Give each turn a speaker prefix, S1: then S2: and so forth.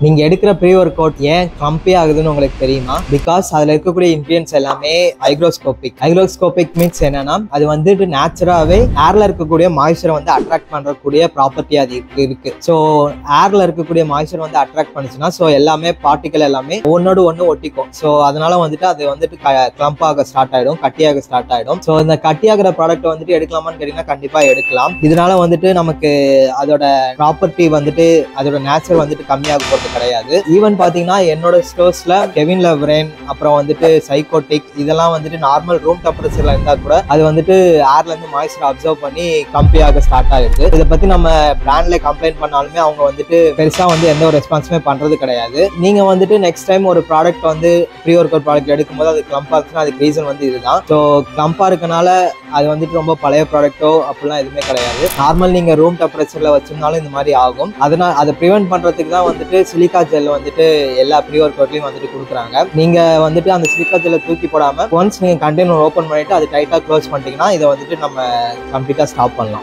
S1: நீங்க எடுக்கிற pre work out ஏன் கம்பி ஆகுதுன்னு உங்களுக்கு தெரியுமா? பிகாஸ் அதுல இருக்கக்கூடிய இன்கிரியன்ஸ் எல்லாமே ஹைக்ரோஸ்கோபிக் மீன்ஸ் என்னன்னா அது வந்துட்டு நேச்சுராவே ஏர்ல இருக்கக்கூடிய மாய்ஸ்சரை வந்து அட்ராக்ட் பண்றக்கூடிய ப்ராப்பர்ட்டி அது இருக்கு. ஸோ ஏர்ல இருக்கக்கூடிய மாய்ஸ்சர் வந்து அட்ராக்ட் பண்ணுச்சுன்னா ஸோ எல்லாமே பார்ட்டிகல் எல்லாமே ஒன்னோடு ஒன்று ஒட்டிக்கும். ஸோ அதனால வந்துட்டு அது வந்துட்டு கிளம்ப் ஆக ஸ்டார்ட் ஆயிடும், கட்டியாக ஸ்டார்ட் ஆயிடும். ஸோ இந்த கட்டியாகிற ப்ராடக்ட் வந்துட்டு எடுக்கலாமான்னு கேட்டீங்கன்னா கண்டிப்பா எடுக்கலாம். இதனால வந்துட்டு நமக்கு அதோட ப்ராப்பர்ட்டி வந்துட்டு அதோட நேச்சர் வந்துட்டு கம்மியாக போறது கிடையாது. ஈவன் பாத்தீங்கன்னா என்னோட ஸ்டோர்ஸ்ல கெவின் லவ்ரெயின் அப்புறம் வந்துட்டு சைக்கோட்டிக் இதெல்லாம் வந்துட்டு நார்மல் ரூம் டெம்பரேச்சர்ல இருந்தா கூட அது வந்துட்டு ஏர்ல இருந்து மாய்ஸ்சர் அப்சர்வ் பண்ணி கம்பியாக ஸ்டார்ட் ஆயிடுது. இதை பத்தி நம்ம பிராண்ட்ல கம்ப்ளைண்ட் பண்ணாலுமே அவங்க வந்துட்டு பெருசா வந்து எந்த ஒரு ரெஸ்பான்ஸுமே பண்றது கிடையாது. நீங்க வந்துட்டு நெக்ஸ்ட் டைம் ஒரு ப்ராடக்ட் வந்து ப்ரீ ஒர்க் அவுட் ப்ராடக்ட் எடுக்கும்போது அது கிளம்பா இருக்குன்னா அதுக்கு ரீசன் வந்து இதுதான். ஸோ கிளம்பா இருக்கனால அது வந்துட்டு ரொம்ப பழைய ப்ராடக்ட்டோ அப்படிலாம் எதுவுமே கிடையாது. நார்மல் நீங்க ரூம் டெம்பரேச்சர்ல வச்சிருந்தாலும் இந்த மாதிரி ஆகும். அதனால அதை ப்ரிவென்ட் பண்றதுக்கு தான் வந்துட்டு சிலிக்கா ஜெல் வந்துட்டு எல்லா ப்ரீ ஒர்க் அவுட்லயும் வந்துட்டு கொடுக்குறாங்க. நீங்க வந்துட்டு அந்த சிலிக்கா ஜெல்லை தூக்கி போடாம ஒன்ஸ் நீங்க கண்டெய்னர் ஓப்பன் பண்ணிட்டு அது டைட்டா க்ளோஸ் பண்ணிட்டீங்கன்னா இதை வந்துட்டு நம்ம கம்ப்ளீட்டா ஸ்டாப் பண்ணலாம்.